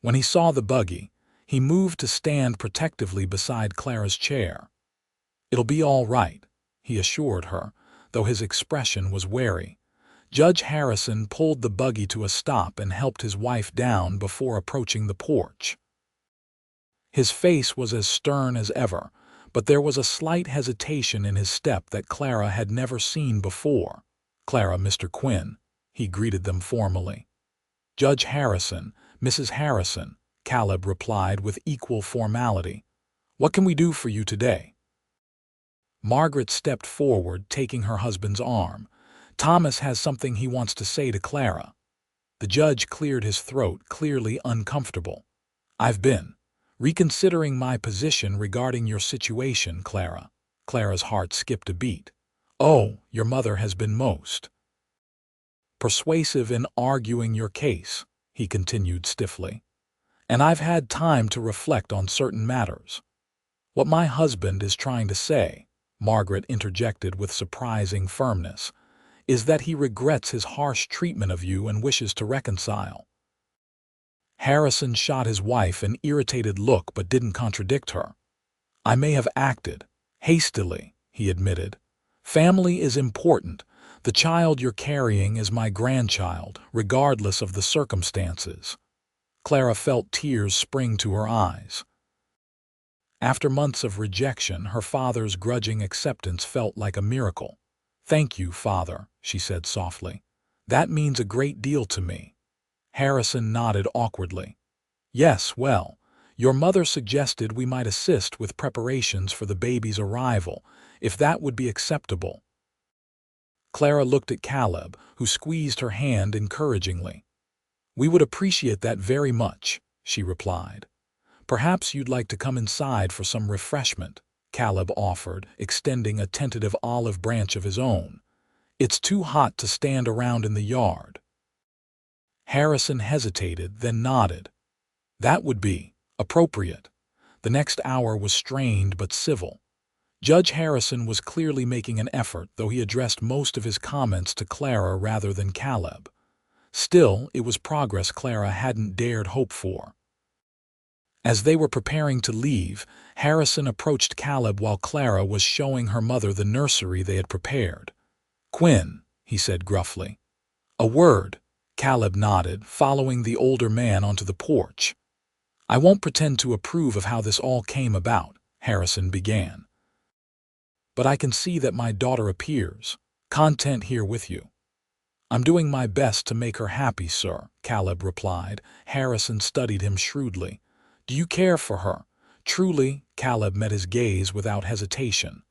When he saw the buggy, he moved to stand protectively beside Clara's chair. "It'll be all right," he assured her, though his expression was wary. Judge Harrison pulled the buggy to a stop and helped his wife down before approaching the porch. His face was as stern as ever, but there was a slight hesitation in his step that Clara had never seen before. "Clara, Mr. Quinn," he greeted them formally. "Judge Harrison, Mrs. Harrison," Caleb replied with equal formality. "What can we do for you today?" Margaret stepped forward, taking her husband's arm. "Thomas has something he wants to say to Clara." The judge cleared his throat, clearly uncomfortable. "I've been reconsidering my position regarding your situation, Clara." Clara's heart skipped a beat. "Oh, your mother has been most persuasive in arguing your case," he continued stiffly. "And I've had time to reflect on certain matters." "What my husband is trying to say," Margaret interjected with surprising firmness, "is that he regrets his harsh treatment of you and wishes to reconcile." Harrison shot his wife an irritated look but didn't contradict her. "I may have acted hastily," he admitted. "Family is important. The child you're carrying is my grandchild, regardless of the circumstances." Clara felt tears spring to her eyes. After months of rejection, her father's grudging acceptance felt like a miracle. "Thank you, Father," she said softly. "That means a great deal to me." Harrison nodded awkwardly. "Yes, well, your mother suggested we might assist with preparations for the baby's arrival, if that would be acceptable." Clara looked at Caleb, who squeezed her hand encouragingly. "We would appreciate that very much," she replied. "Perhaps you'd like to come inside for some refreshment," Caleb offered, extending a tentative olive branch of his own. "It's too hot to stand around in the yard." Harrison hesitated, then nodded. That would be appropriate. The next hour was strained but civil. Judge Harrison was clearly making an effort, though he addressed most of his comments to Clara rather than Caleb. Still, it was progress Clara hadn't dared hope for. As they were preparing to leave, Harrison approached Caleb while Clara was showing her mother the nursery they had prepared. "Quinn," he said gruffly. "A word." Caleb nodded, following the older man onto the porch. "I won't pretend to approve of how this all came about," Harrison began. "But I can see that my daughter appears content here with you." "I'm doing my best to make her happy, sir," Caleb replied. Harrison studied him shrewdly. "Do you care for her?" "Truly," Caleb met his gaze without hesitation.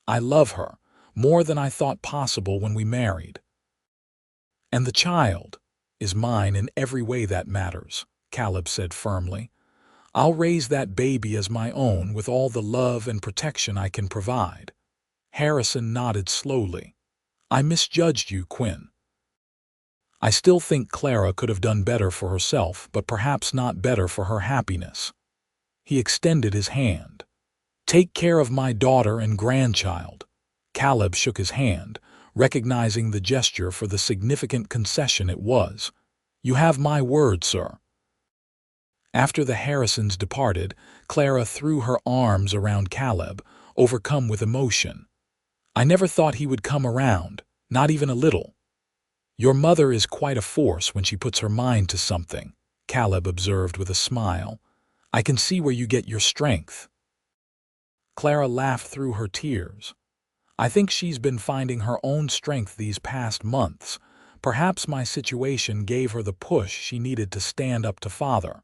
"I love her, more than I thought possible when we married." "And the child is mine in every way that matters," Caleb said firmly. "I'll raise that baby as my own with all the love and protection I can provide." Harrison nodded slowly. "I misjudged you, Quinn. I still think Clara could have done better for herself, but perhaps not better for her happiness." He extended his hand. "Take care of my daughter and grandchild." Caleb shook his hand, recognizing the gesture for the significant concession it was. "You have my word, sir." After the Harrisons departed, Clara threw her arms around Caleb, overcome with emotion. "I never thought he would come around, not even a little." "Your mother is quite a force when she puts her mind to something," Caleb observed with a smile. "I can see where you get your strength." Clara laughed through her tears. "I think she's been finding her own strength these past months. Perhaps my situation gave her the push she needed to stand up to father."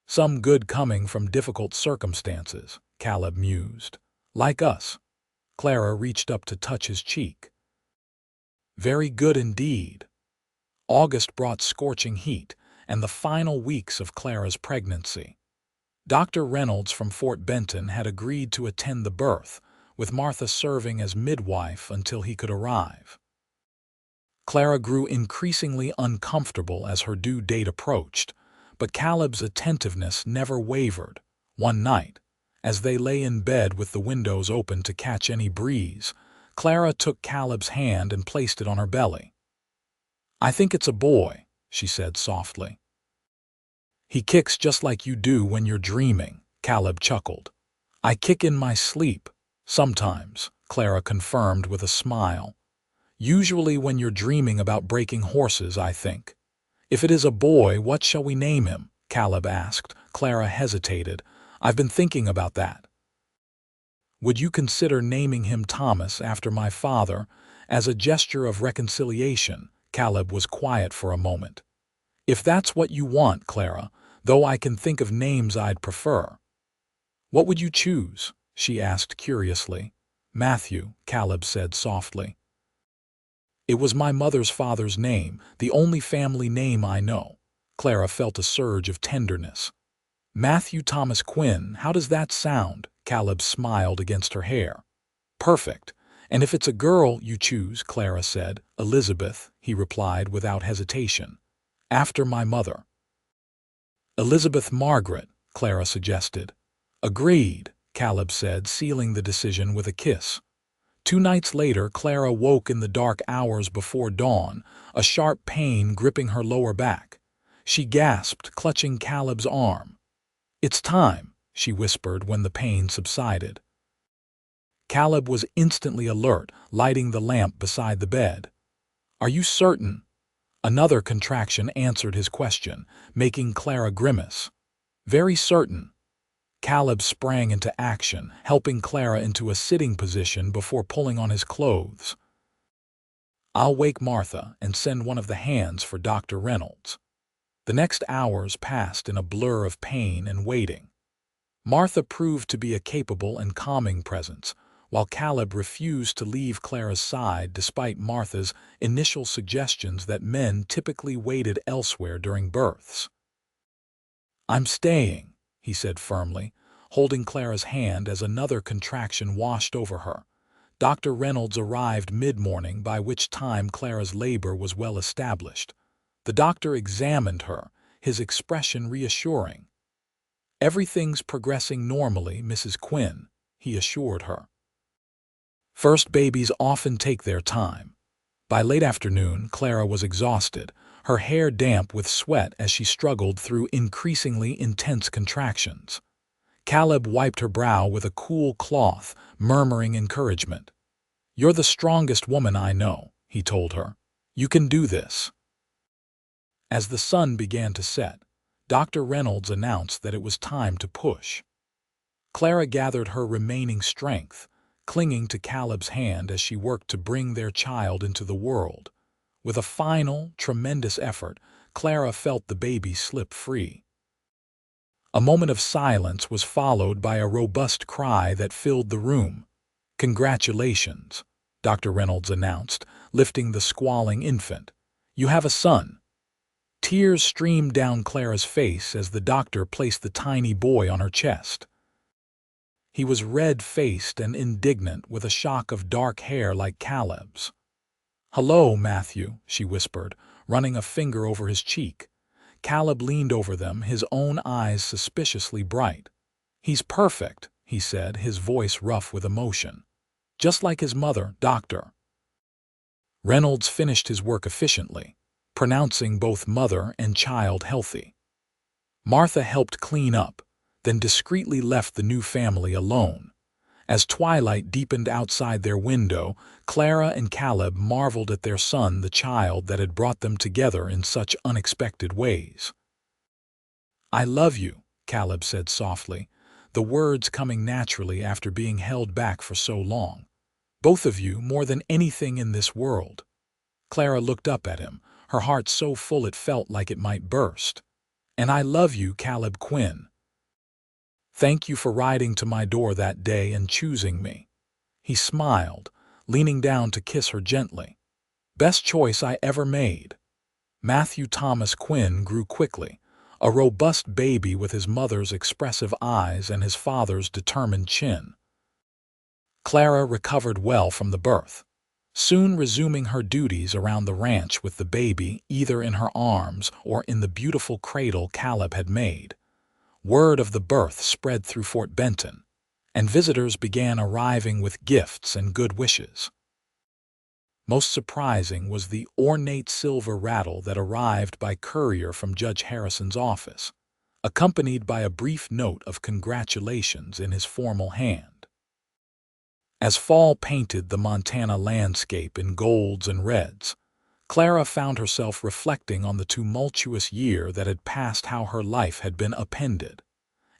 "Some good coming from difficult circumstances," Caleb mused. "Like us." Clara reached up to touch his cheek. "Very good indeed." August brought scorching heat and the final weeks of Clara's pregnancy. Dr. Reynolds from Fort Benton had agreed to attend the birth, with Martha serving as midwife until he could arrive. Clara grew increasingly uncomfortable as her due date approached, but Caleb's attentiveness never wavered. One night, as they lay in bed with the windows open to catch any breeze, Clara took Caleb's hand and placed it on her belly. "I think it's a boy," she said softly. "He kicks just like you do when you're dreaming," Caleb chuckled. "I kick in my sleep." "Sometimes," Clara confirmed with a smile. "Usually when you're dreaming about breaking horses, I think." "If it is a boy, what shall we name him?" Caleb asked. Clara hesitated. "I've been thinking about that." "Would you consider naming him Thomas after my father, as a gesture of reconciliation?" Caleb was quiet for a moment. "If that's what you want, Clara, though I can think of names I'd prefer." "What would you choose?" she asked curiously. "Matthew," Caleb said softly. "It was my mother's father's name, the only family name I know." Clara felt a surge of tenderness. "Matthew Thomas Quinn, how does that sound?" Caleb smiled against her hair. "Perfect. And if it's a girl you choose," Clara said. "Elizabeth," he replied without hesitation. "After my mother." "Elizabeth Margaret," Clara suggested. "Agreed," Caleb said, sealing the decision with a kiss. 2 nights later, Clara woke in the dark hours before dawn, a sharp pain gripping her lower back. She gasped, clutching Caleb's arm. "It's time," she whispered when the pain subsided. Caleb was instantly alert, lighting the lamp beside the bed. "Are you certain?" Another contraction answered his question, making Clara grimace. "Very certain." Caleb sprang into action, helping Clara into a sitting position before pulling on his clothes. "I'll wake Martha and send one of the hands for Dr. Reynolds." The next hours passed in a blur of pain and waiting. Martha proved to be a capable and calming presence, while Caleb refused to leave Clara's side despite Martha's initial suggestions that men typically waited elsewhere during births. "I'm staying," he said firmly, holding Clara's hand as another contraction washed over her. Dr. Reynolds arrived mid-morning, by which time Clara's labor was well established. The doctor examined her, his expression reassuring. "Everything's progressing normally, Mrs. Quinn," he assured her. "First babies often take their time." By late afternoon, Clara was exhausted, her hair damp with sweat as she struggled through increasingly intense contractions. Caleb wiped her brow with a cool cloth, murmuring encouragement. "You're the strongest woman I know," he told her. "You can do this." As the sun began to set, Dr. Reynolds announced that it was time to push. Clara gathered her remaining strength, clinging to Caleb's hand as she worked to bring their child into the world. With a final, tremendous effort, Clara felt the baby slip free. A moment of silence was followed by a robust cry that filled the room. "Congratulations," Dr. Reynolds announced, lifting the squalling infant. "You have a son." Tears streamed down Clara's face as the doctor placed the tiny boy on her chest. He was red-faced and indignant, with a shock of dark hair like Caleb's. "Hello, Matthew," she whispered, running a finger over his cheek. Caleb leaned over them, his own eyes suspiciously bright. "He's perfect," he said, his voice rough with emotion. "Just like his mother, Doctor." Reynolds finished his work efficiently, pronouncing both mother and child healthy. Martha helped clean up, then discreetly left the new family alone. As twilight deepened outside their window, Clara and Caleb marveled at their son, the child that had brought them together in such unexpected ways. "I love you," Caleb said softly, the words coming naturally after being held back for so long. "Both of you more than anything in this world." Clara looked up at him, her heart so full it felt like it might burst. "And I love you, Caleb Quinn. Thank you for riding to my door that day and choosing me." He smiled, leaning down to kiss her gently. "Best choice I ever made." Matthew Thomas Quinn grew quickly, a robust baby with his mother's expressive eyes and his father's determined chin. Clara recovered well from the birth, soon resuming her duties around the ranch with the baby either in her arms or in the beautiful cradle Caleb had made. Word of the birth spread through Fort Benton, and visitors began arriving with gifts and good wishes. Most surprising was the ornate silver rattle that arrived by courier from Judge Harrison's office, accompanied by a brief note of congratulations in his formal hand. As fall painted the Montana landscape in golds and reds, Clara found herself reflecting on the tumultuous year that had passed, how her life had been upended,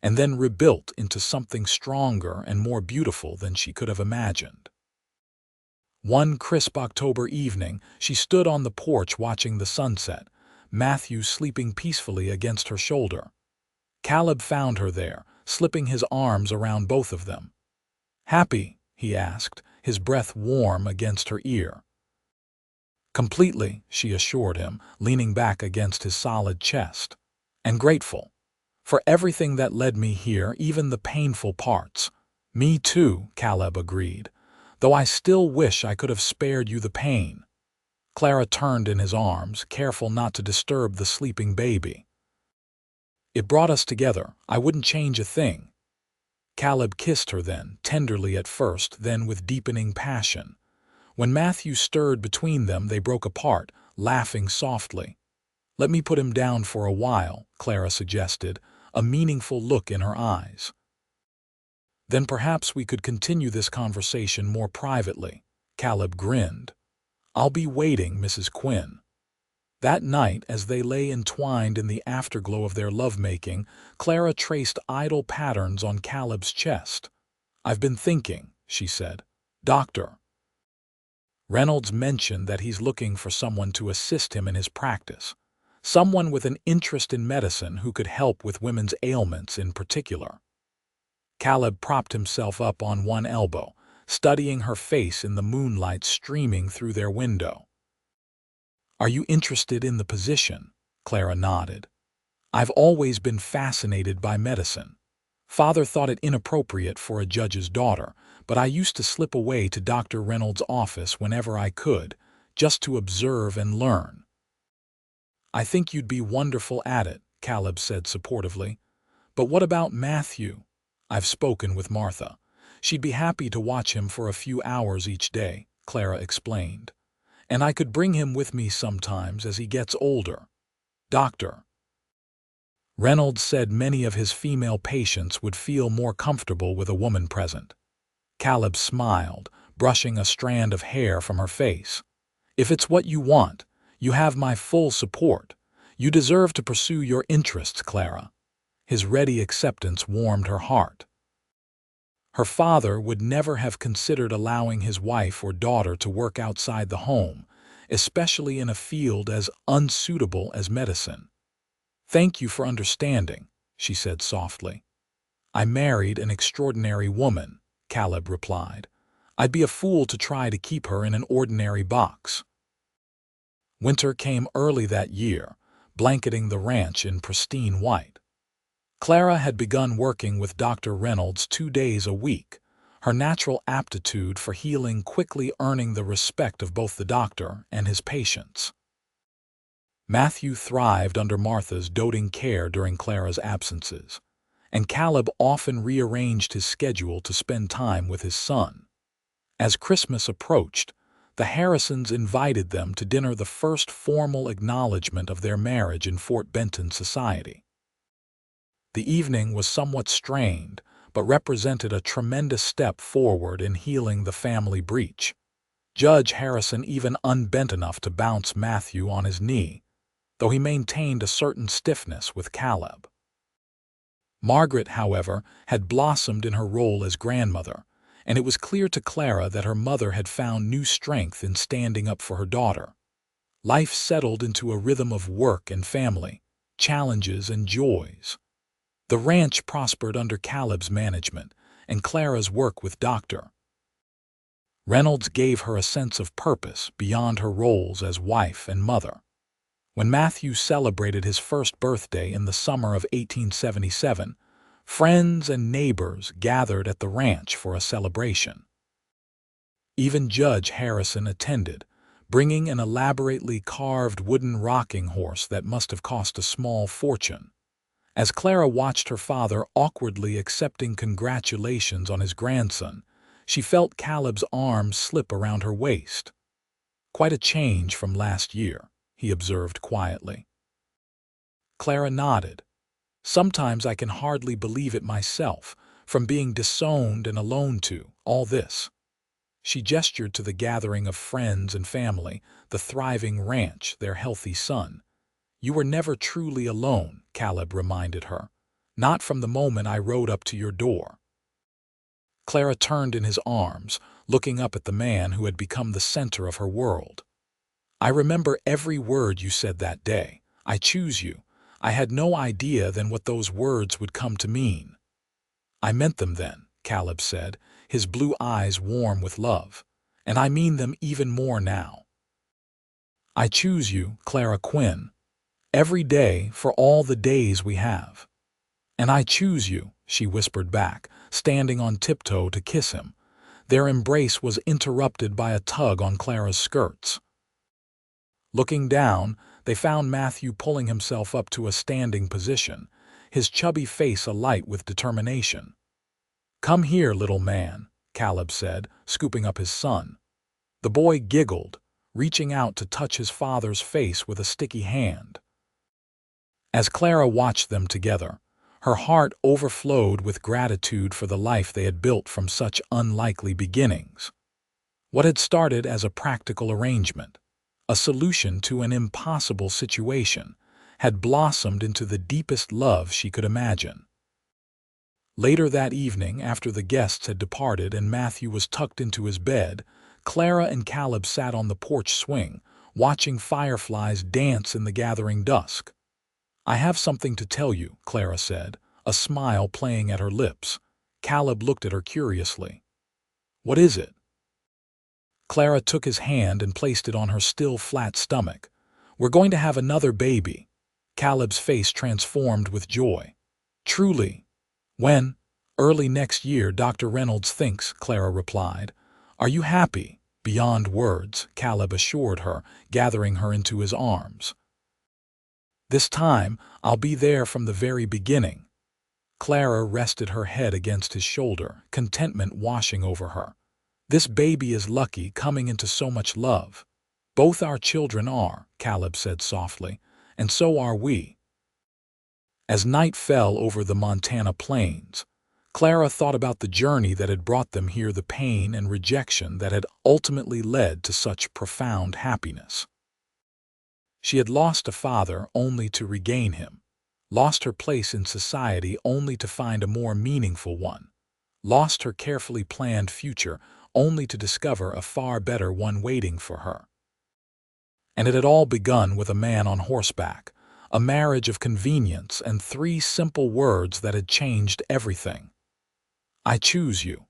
and then rebuilt into something stronger and more beautiful than she could have imagined. One crisp October evening, she stood on the porch watching the sunset, Matthew sleeping peacefully against her shoulder. Caleb found her there, slipping his arms around both of them. "Happy?" he asked, his breath warm against her ear. "Completely," she assured him, leaning back against his solid chest. "And grateful. For everything that led me here, even the painful parts." "Me too," Caleb agreed, "though I still wish I could have spared you the pain." Clara turned in his arms, careful not to disturb the sleeping baby. "It brought us together. I wouldn't change a thing." Caleb kissed her then, tenderly at first, then with deepening passion. When Matthew stirred between them, they broke apart, laughing softly. "Let me put him down for a while," Clara suggested, a meaningful look in her eyes. "Then perhaps we could continue this conversation more privately." Caleb grinned. "I'll be waiting, Mrs. Quinn." That night, as they lay entwined in the afterglow of their lovemaking, Clara traced idle patterns on Caleb's chest. "I've been thinking," she said. "Doctor Reynolds mentioned that he's looking for someone to assist him in his practice, someone with an interest in medicine who could help with women's ailments in particular." Caleb propped himself up on one elbow, studying her face in the moonlight streaming through their window. "Are you interested in the position?" Clara nodded. "I've always been fascinated by medicine. Father thought it inappropriate for a judge's daughter, but I used to slip away to Dr. Reynolds' office whenever I could, just to observe and learn." "I think you'd be wonderful at it," Caleb said supportively. "But what about Matthew?" "I've spoken with Martha. She'd be happy to watch him for a few hours each day," Clara explained. and I could bring him with me sometimes as he gets older. Dr. Reynolds said many of his female patients would feel more comfortable with a woman present. Caleb smiled, brushing a strand of hair from her face. If it's what you want, you have my full support. You deserve to pursue your interests, Clara. His ready acceptance warmed her heart. Her father would never have considered allowing his wife or daughter to work outside the home, especially in a field as unsuitable as medicine. "Thank you for understanding," she said softly. "I married an extraordinary woman," Caleb replied. "I'd be a fool to try to keep her in an ordinary box." Winter came early that year, blanketing the ranch in pristine white. Clara had begun working with Dr. Reynolds 2 days a week, her natural aptitude for healing quickly earning the respect of both the doctor and his patients. Matthew thrived under Martha's doting care during Clara's absences, and Caleb often rearranged his schedule to spend time with his son. As Christmas approached, the Harrisons invited them to dinner, the first formal acknowledgement of their marriage in Fort Benton society. The evening was somewhat strained, but represented a tremendous step forward in healing the family breach. Judge Harrison even unbent enough to bounce Matthew on his knee, though he maintained a certain stiffness with Caleb. Margaret, however, had blossomed in her role as grandmother, and it was clear to Clara that her mother had found new strength in standing up for her daughter. Life settled into a rhythm of work and family, challenges and joys. The ranch prospered under Caleb's management, and Clara's work with Dr. Reynolds gave her a sense of purpose beyond her roles as wife and mother. When Matthew celebrated his first birthday in the summer of 1877, friends and neighbors gathered at the ranch for a celebration. Even Judge Harrison attended, bringing an elaborately carved wooden rocking horse that must have cost a small fortune. As Clara watched her father awkwardly accepting congratulations on his grandson, she felt Caleb's arms slip around her waist. "Quite a change from last year," he observed quietly. Clara nodded. "Sometimes I can hardly believe it myself, from being disowned and alone to all this." She gestured to the gathering of friends and family, the thriving ranch, their healthy son. "You were never truly alone," Caleb reminded her. "Not from the moment I rode up to your door." Clara turned in his arms, looking up at the man who had become the center of her world. "I remember every word you said that day. I choose you. I had no idea then what those words would come to mean." "I meant them then," Caleb said, his blue eyes warm with love. "And I mean them even more now. I choose you, Clara Quinn, every day for all the days we have." "And I choose you," she whispered back, standing on tiptoe to kiss him. Their embrace was interrupted by a tug on Clara's skirts. Looking down, they found Matthew pulling himself up to a standing position, his chubby face alight with determination. "Come here, little man," Caleb said, scooping up his son. The boy giggled, reaching out to touch his father's face with a sticky hand. As Clara watched them together, her heart overflowed with gratitude for the life they had built from such unlikely beginnings. What had started as a practical arrangement, a solution to an impossible situation, had blossomed into the deepest love she could imagine. Later that evening, after the guests had departed and Matthew was tucked into his bed, Clara and Caleb sat on the porch swing, watching fireflies dance in the gathering dusk. "I have something to tell you," Clara said, a smile playing at her lips. Caleb looked at her curiously. "What is it?" Clara took his hand and placed it on her still flat stomach. "We're going to have another baby." Caleb's face transformed with joy. "Truly." "When?" "Early next year, Dr. Reynolds thinks," Clara replied. "Are you happy?" "Beyond words," Caleb assured her, gathering her into his arms. "This time, I'll be there from the very beginning." Clara rested her head against his shoulder, contentment washing over her. "This baby is lucky, coming into so much love." Both our children are, Caleb said softly, and so are we. As night fell over the Montana plains, Clara thought about the journey that had brought them here, the pain and rejection that had ultimately led to such profound happiness. She had lost a father only to regain him, lost her place in society only to find a more meaningful one, lost her carefully planned future only to discover a far better one waiting for her. And it had all begun with a man on horseback, a marriage of convenience and 3 simple words that had changed everything. I choose you.